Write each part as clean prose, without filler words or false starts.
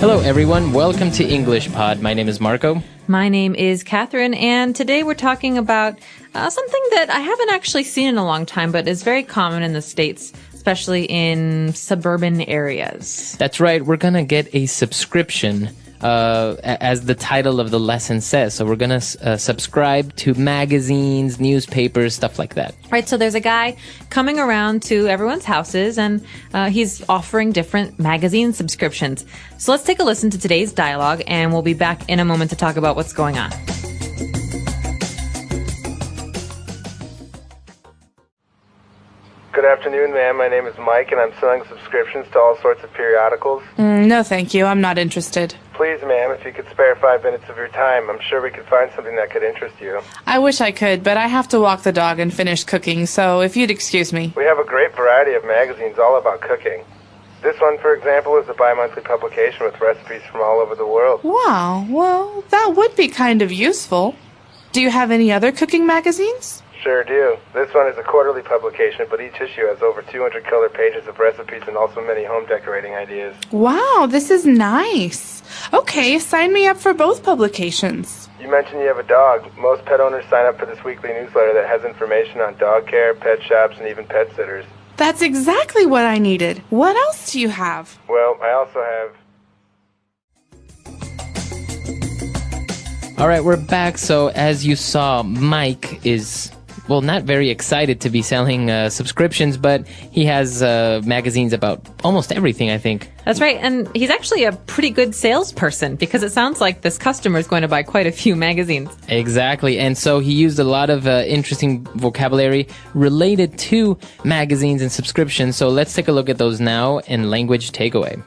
Hello, everyone. Welcome to English Pod. My name is Marco. My name is Catherine, and today we're talking about something that I haven't actually seen in a long time, but is very common in the States, especially in suburban areas. That's right. We're going to get a subscription, as the title of the lesson says. So we're going to subscribe to magazines, newspapers, stuff like that. Right, so there's a guy coming around to everyone's houses, and he's offering different magazine subscriptions. So let's take a listen to today's dialogue, and we'll be back in a moment to talk about what's going on. Good afternoon, ma'am. My name is Mike, and I'm selling subscriptions to all sorts of periodicals. No, thank you. I'm not interested. Please, ma'am, if you could spare 5 minutes of your time, I'm sure we could find something that could interest you. I wish I could, but I have to walk the dog and finish cooking, so if you'd excuse me. We have a great variety of magazines all about cooking. This one, for example, is a bi-monthly publication with recipes from all over the world. Wow, well, that would be kind of useful. Do you have any other cooking magazines? Sure do. This one is a quarterly publication, but each issue has over 200 color pages of recipes and also many home decorating ideas. Wow, this is nice. Okay, sign me up for both publications. You mentioned you have a dog. Most pet owners sign up for this weekly newsletter that has information on dog care, pet shops, and even pet sitters. That's exactly what I needed. What else do you have? Well, I also have... All right, we're back. So as you saw, Mike is... well, not very excited to be selling subscriptions, but he has magazines about almost everything, I think. That's right, and he's actually a pretty good salesperson because it sounds like this customer is going to buy quite a few magazines. Exactly, and so he used a lot of interesting vocabulary related to magazines and subscriptions. So let's take a look at those now in Language Takeaway.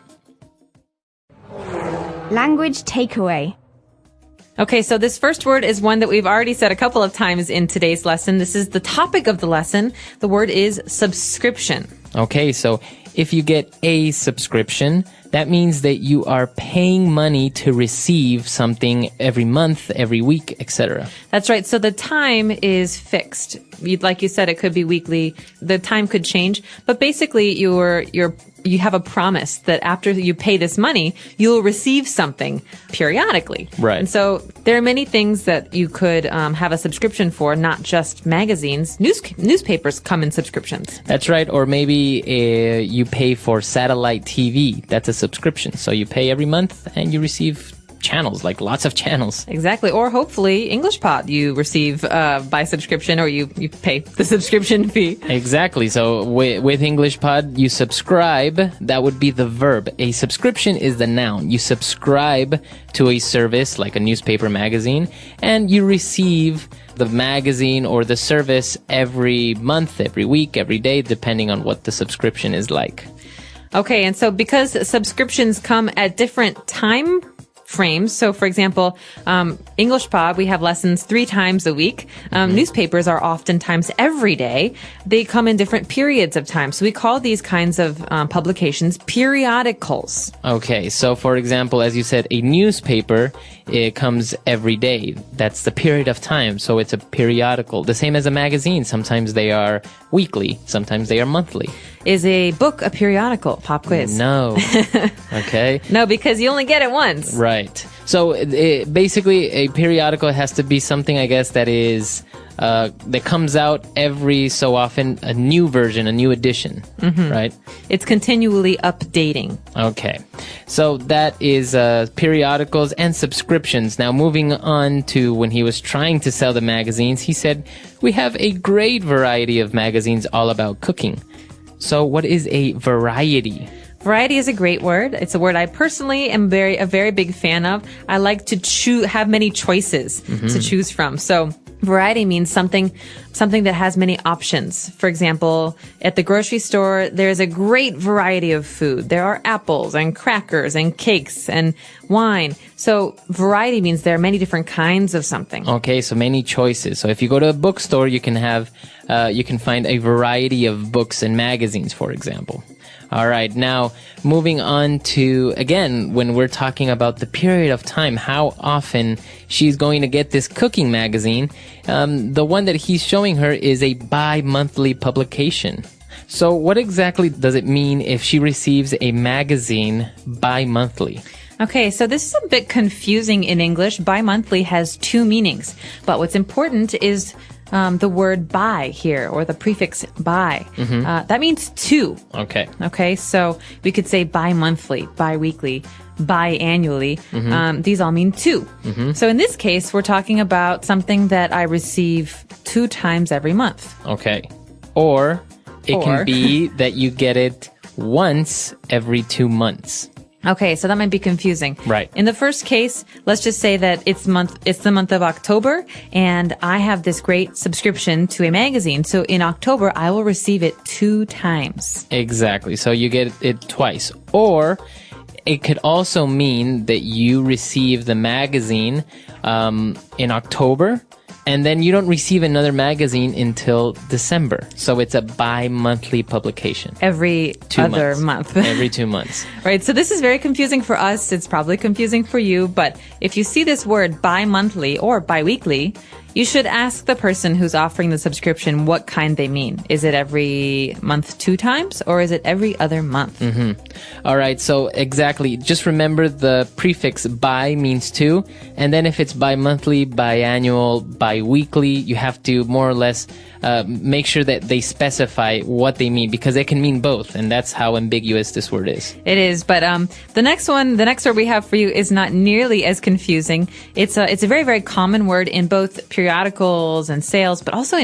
Language takeaway. Okay, so this first word is one that we've already said a couple of times in today's lesson. This is the topic of the lesson. The word is subscription. Okay, so if you get a subscription, that means that you are paying money to receive something every month, every week, etc. That's right. So the time is fixed. Like you said, it could be weekly. The time could change, but basically you have a promise that after you pay this money, you'll receive something periodically. Right. And so there are many things that you could have a subscription for, not just magazines. Newspapers come in subscriptions. That's right. Or maybe you pay for satellite TV. That's a subscription. So you pay every month and you receive channels, like lots of channels. Exactly. Or hopefully English Pod you receive by subscription, or you pay the subscription fee. Exactly. So with English Pod, you subscribe. That would be the verb. A subscription is the noun. You subscribe to a service like a newspaper, magazine, and you receive the magazine or the service every month, every week, every day, depending on what the subscription is like. Okay, and so because subscriptions come at different time frames, so for example, English Pod, we have lessons 3 times a week. Newspapers are oftentimes every day. They come in different periods of time. So we call these kinds of publications periodicals. Okay, so for example, as you said, a newspaper, it comes every day. That's the period of time. So it's a periodical. The same as a magazine. Sometimes they are weekly. Sometimes they are monthly. Is a book a periodical? Pop quiz. No. Okay. No, because you only get it once. Right. So basically, a periodical has to be something, I guess, that is that comes out every so often, a new version, a new edition, right? It's continually updating. Okay. So that is periodicals and subscriptions. Now, moving on to when he was trying to sell the magazines, he said, we have a great variety of magazines all about cooking. So what is a variety? Variety is a great word. It's a word I personally am a very big fan of. I like to have many choices to choose from. So variety means something that has many options. For example, at the grocery store, there's a great variety of food. There are apples and crackers and cakes and wine. So variety means there are many different kinds of something. Okay, so many choices. So if you go to a bookstore, you can find a variety of books and magazines, for example. All right. Now, moving on to, again, when we're talking about the period of time, how often she's going to get this cooking magazine. The one that he's showing her is a bi-monthly publication. So what exactly does it mean if she receives a magazine bi-monthly? Okay, so this is a bit confusing in English. Bi-monthly has two meanings, but what's important is the word bi here, or the prefix bi. That means two. Okay. Okay, so we could say bi-monthly, bi-weekly, biannually. These all mean two. So in this case, we're talking about something that I receive 2 times every month. Okay. Or it can be that you get it once every 2 months. Okay, so that might be confusing. Right. In the first case, let's just say that it's the month of October, and I have this great subscription to a magazine. So in October, I will receive it 2 times. Exactly. So you get it twice. Or it could also mean that you receive the magazine in October, and then you don't receive another magazine until December. So it's a bi-monthly publication. Every 2 other months. month. Every 2 months. Right, so this is very confusing for us. It's probably confusing for you, but if you see this word bi-monthly or bi-weekly, you should ask the person who's offering the subscription what kind they mean. Is it every month 2 times, or is it every other month? All right, so exactly. Just remember the prefix bi means 2, and then if it's bi-monthly, biannual, bi-weekly, you have to more or less make sure that they specify what they mean, because they can mean both, and that's how ambiguous this word is. It is, but the next word we have for you is not nearly as confusing. It's a very, very common word in both periodicals and sales, but also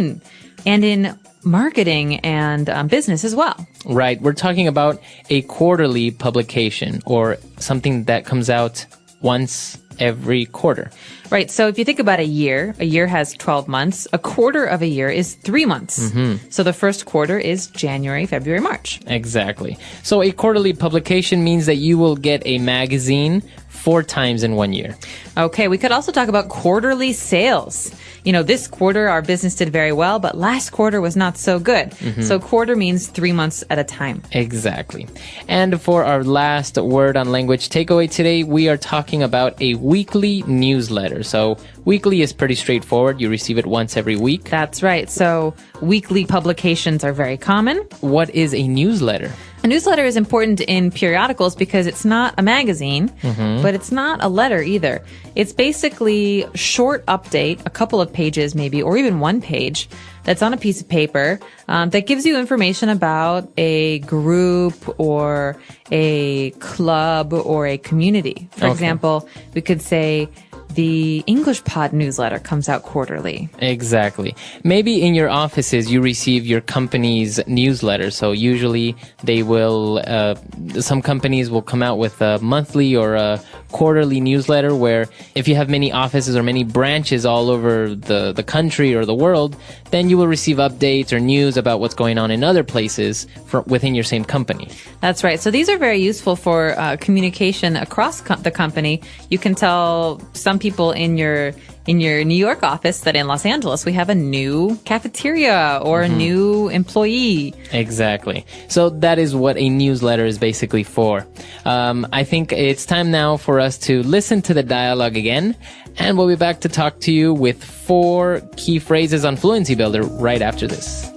in marketing and business as well. Right. We're talking about a quarterly publication, or something that comes out once every quarter. Right. So if you think about a year has 12 months. A quarter of a year is 3 months. So the first quarter is January, February, March. Exactly. So a quarterly publication means that you will get a magazine 4 times in 1 year. Okay, we could also talk about quarterly sales. You know, this quarter our business did very well, but last quarter was not so good. So quarter means 3 months at a time. Exactly. And for our last word on language takeaway today, we are talking about a weekly newsletter. So weekly is pretty straightforward. You receive it once every week. That's right. So weekly publications are very common. What is a newsletter? A newsletter is important in periodicals because it's not a magazine, but it's not a letter either. It's basically a short update, a couple of pages maybe, or even 1 page that's on a piece of paper that gives you information about a group or a club or a community. For example, we could say, the English Pod newsletter comes out quarterly. Exactly. Maybe in your offices you receive your company's newsletter. So usually they will, some companies will come out with a monthly or a quarterly newsletter, where if you have many offices or many branches all over the country or the world, then you will receive updates or news about what's going on in other places within your same company. That's right. So these are very useful for communication across the company. You can tell some people in your New York office that in Los Angeles we have a new cafeteria or a new employee. Exactly. So that is what a newsletter is basically for. I think it's time now for us to listen to the dialogue again, and we'll be back to talk to you with 4 key phrases on Fluency Builder right after this.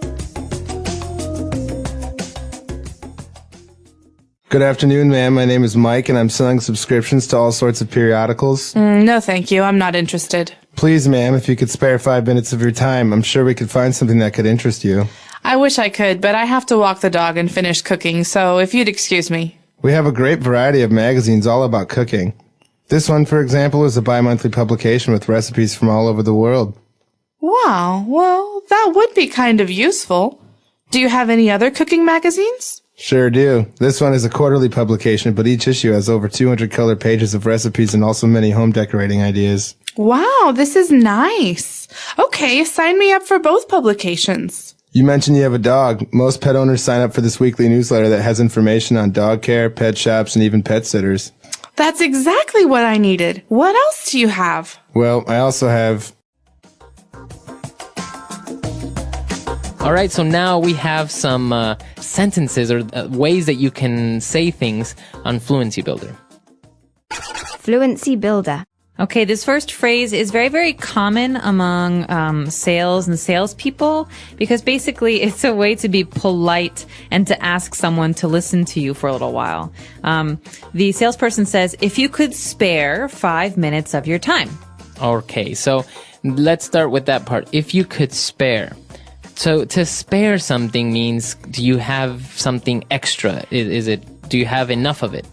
Good afternoon, ma'am. My name is Mike, and I'm selling subscriptions to all sorts of periodicals. No, thank you. I'm not interested. Please, ma'am, if you could spare 5 minutes of your time, I'm sure we could find something that could interest you. I wish I could, but I have to walk the dog and finish cooking, so if you'd excuse me. We have a great variety of magazines all about cooking. This one, for example, is a bi-monthly publication with recipes from all over the world. Wow, well, that would be kind of useful. Do you have any other cooking magazines? Sure do. This one is a quarterly publication, but each issue has over 200 color pages of recipes and also many home decorating ideas. Wow, this is nice. Okay, sign me up for both publications. You mentioned you have a dog. Most pet owners sign up for this weekly newsletter that has information on dog care, pet shops, and even pet sitters. That's exactly what I needed. What else do you have? Well, I also have... All right, so now we have some sentences or ways that you can say things on Fluency Builder. Fluency Builder. Okay, this first phrase is very, very common among sales and salespeople because basically it's a way to be polite and to ask someone to listen to you for a little while. The salesperson says, if you could spare 5 minutes of your time. Okay, so let's start with that part. If you could spare. So to spare something means, do you have something extra? Do you have enough of it?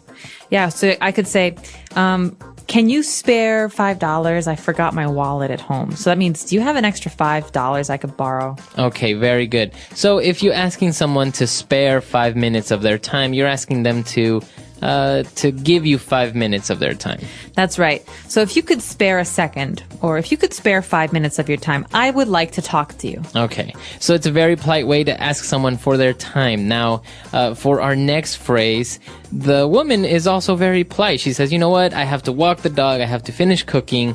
Yeah, so I could say, can you spare $5? I forgot my wallet at home. So that means, do you have an extra $5 I could borrow? Okay, very good. So if you're asking someone to spare 5 minutes of their time, you're asking them to give you 5 minutes of their time. That's right. So if you could spare a second, or if you could spare 5 minutes of your time, I would like to talk to you. Okay. So it's a very polite way to ask someone for their time. Now, for our next phrase, the woman is also very polite. She says, you know what? I have to walk the dog. I have to finish cooking.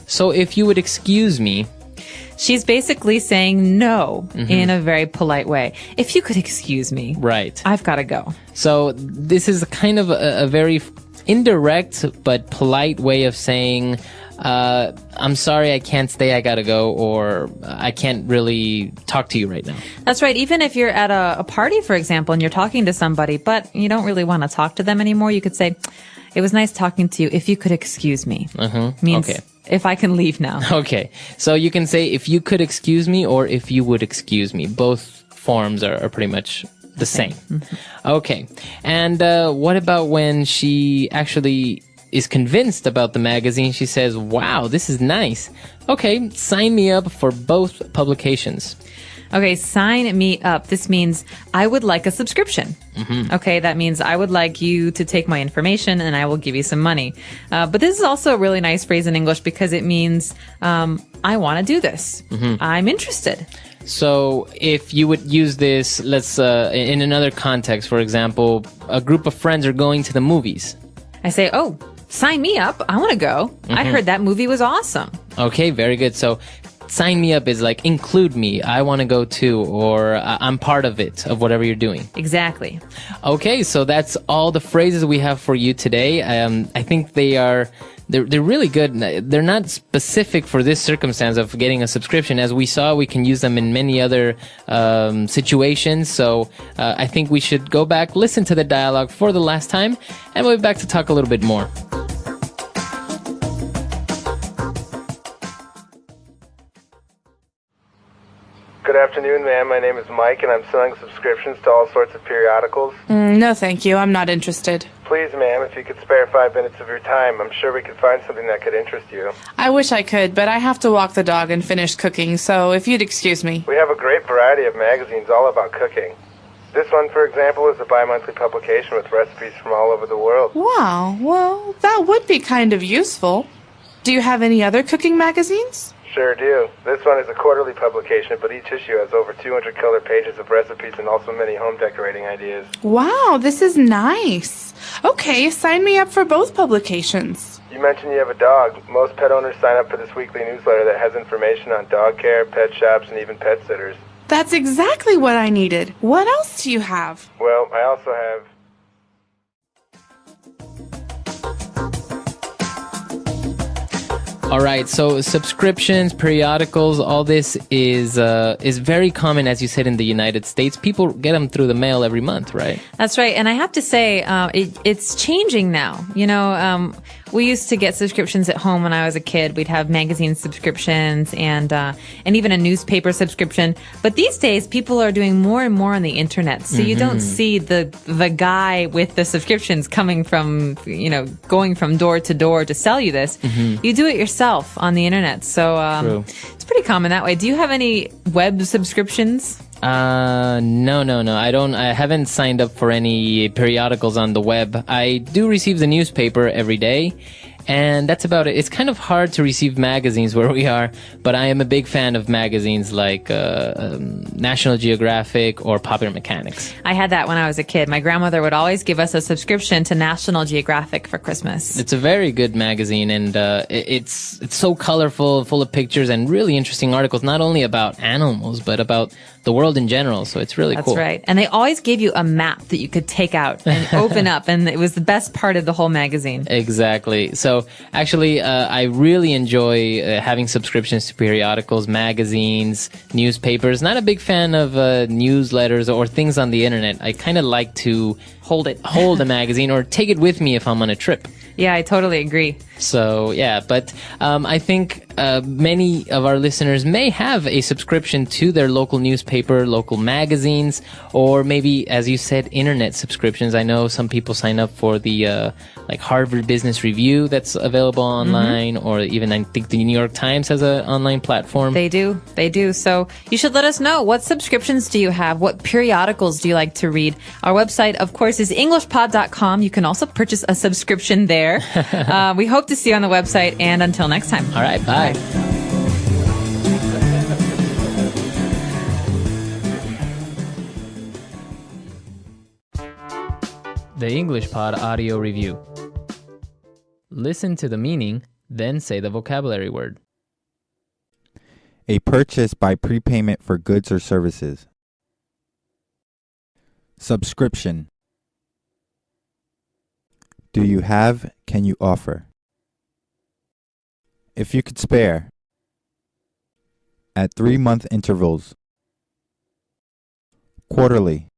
So if you would excuse me. She's basically saying no in a very polite way. If you could excuse me. Right. I've got to go. So this is kind of a very indirect but polite way of saying, I'm sorry, I can't stay, I gotta go, or I can't really talk to you right now. That's right. Even if you're at a party, for example, and you're talking to somebody, but you don't really want to talk to them anymore, you could say, it was nice talking to you. If you could excuse me. Means okay. If I can leave now. Okay. So you can say, if you could excuse me, or if you would excuse me. Both forms are pretty much the same. Okay. And what about when she actually is convinced about the magazine? She says, wow, this is nice. Okay, sign me up for both publications. Okay, sign me up. This means I would like a subscription. Okay, that means I would like you to take my information and I will give you some money. But this is also a really nice phrase in English because it means I want to do this. I'm interested. So if you would use this, let's in another context, for example, a group of friends are going to the movies. I say, oh, sign me up. I want to go. I heard that movie was awesome. Okay, very good. So sign me up is like include me. I want to go too, or I'm part of it, of whatever you're doing. Exactly. Okay, so that's all the phrases we have for you today. I think they're really good. They're not specific for this circumstance of getting a subscription. As we saw, we can use them in many other situations. So I think we should go back, listen to the dialogue for the last time, and we'll be back to talk a little bit more. Good afternoon, ma'am. My name is Mike, and I'm selling subscriptions to all sorts of periodicals. No, thank you. I'm not interested. Please, ma'am, if you could spare 5 minutes of your time, I'm sure we could find something that could interest you. I wish I could, but I have to walk the dog and finish cooking, so if you'd excuse me. We have a great variety of magazines all about cooking. This one, for example, is a bi-monthly publication with recipes from all over the world. Wow, well, that would be kind of useful. Do you have any other cooking magazines? Sure do. This one is a quarterly publication, but each issue has over 200 color pages of recipes and also many home decorating ideas. Wow, this is nice. Okay, sign me up for both publications. You mentioned you have a dog. Most pet owners sign up for this weekly newsletter that has information on dog care, pet shops, and even pet sitters. That's exactly what I needed. What else do you have? Well, I also have... All right, so subscriptions, periodicals, all this is very common, as you said, in the United States. People get them through the mail every month, right? That's right. And I have to say, it's changing now. You know, we used to get subscriptions at home when I was a kid. We'd have magazine subscriptions and even a newspaper subscription. But these days, people are doing more and more on the internet. So you don't see the guy with the subscriptions coming from, going from door to door to sell you this. You do it yourself on the internet. So it's pretty common that way. Do you have any web subscriptions? No. I haven't signed up for any periodicals on the web. I do receive the newspaper every day, and that's about it. It's kind of hard to receive magazines where we are, but I am a big fan of magazines like National Geographic or Popular Mechanics. I had that when I was a kid. My grandmother would always give us a subscription to National Geographic for Christmas. It's a very good magazine, and it's so colorful, full of pictures and really interesting articles, not only about animals, but about the world in general. So it's really cool. That's right. And they always gave you a map that you could take out and open up, and it was the best part of the whole magazine. Exactly. So So actually, I really enjoy having subscriptions to periodicals, magazines, newspapers. Not a big fan of newsletters or things on the internet. I kind of like to Hold a magazine or take it with me if I'm on a trip. Yeah, I totally agree. So yeah, but I think many of our listeners may have a subscription to their local newspaper, local magazines, or maybe, as you said, internet subscriptions. I know some people sign up for the like Harvard Business Review that's available online, or even I think the New York Times has an online platform. They do. So you should let us know, what subscriptions do you have? What periodicals do you like to read? Our website, of course, is EnglishPod.com. You can also purchase a subscription there. We hope to see you on the website, and until next time. All right, bye. The English Pod Audio Review. Listen to the meaning, then say the vocabulary word. A purchase by prepayment for goods or services. Subscription. Do you have? Can you offer? If you could spare. At 3-month intervals. Quarterly.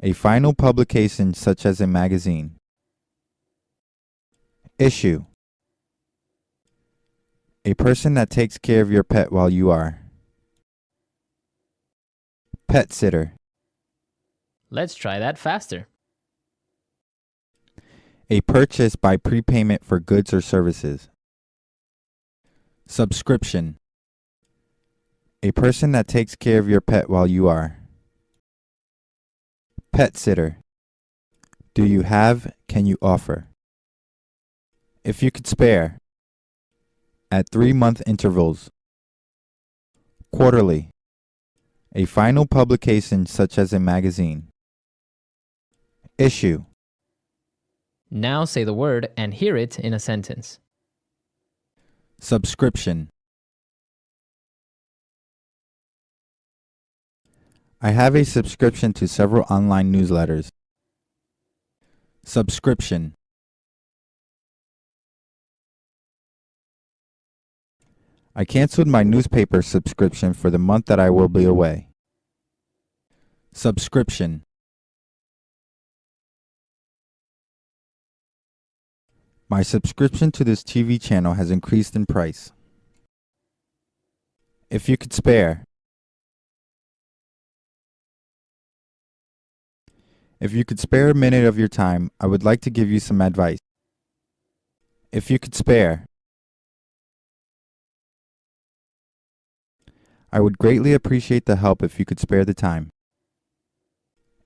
A final publication such as a magazine. Issue. A person that takes care of your pet while you are. Pet sitter. Let's try that faster. A purchase by prepayment for goods or services. Subscription. A person that takes care of your pet while you are. Pet sitter. Do you have? Can you offer? If you could spare. At 3-month intervals. Quarterly. A final publication such as a magazine. Issue. Now say the word and hear it in a sentence. Subscription. I have a subscription to several online newsletters. Subscription. I canceled my newspaper subscription for the month that I will be away. Subscription. My subscription to this TV channel has increased in price. If you could spare. If you could spare a minute of your time, I would like to give you some advice. If you could spare. I would greatly appreciate the help if you could spare the time.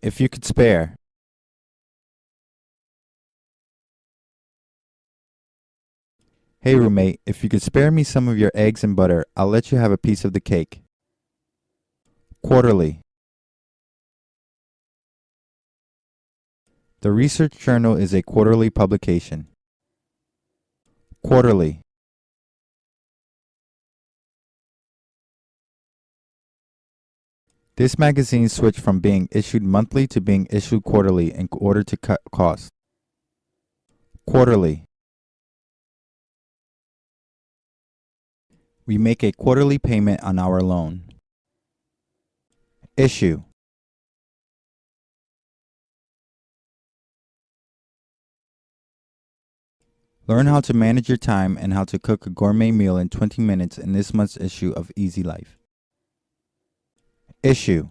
If you could spare. Hey roommate, if you could spare me some of your eggs and butter, I'll let you have a piece of the cake. Quarterly. The research journal is a quarterly publication. Quarterly. This magazine switched from being issued monthly to being issued quarterly in order to cut costs. Quarterly. We make a quarterly payment on our loan. Issue. Learn how to manage your time and how to cook a gourmet meal in 20 minutes in this month's issue of Easy Life. Issue.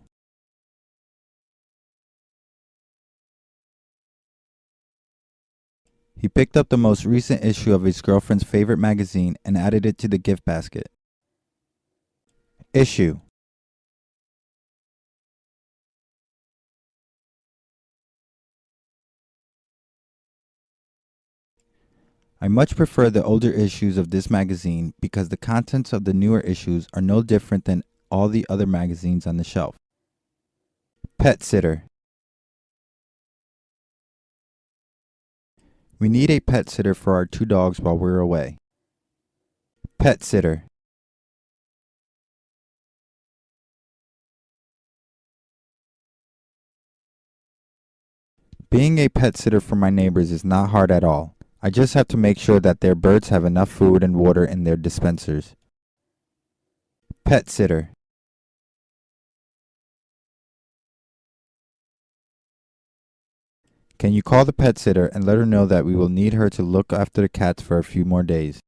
He picked up the most recent issue of his girlfriend's favorite magazine and added it to the gift basket. Issue. I much prefer the older issues of this magazine because the contents of the newer issues are no different than all the other magazines on the shelf. Pet sitter. We need a pet sitter for our 2 dogs while we're away. Pet sitter. Being a pet sitter for my neighbors is not hard at all. I just have to make sure that their birds have enough food and water in their dispensers. Pet sitter. Can you call the pet sitter and let her know that we will need her to look after the cats for a few more days?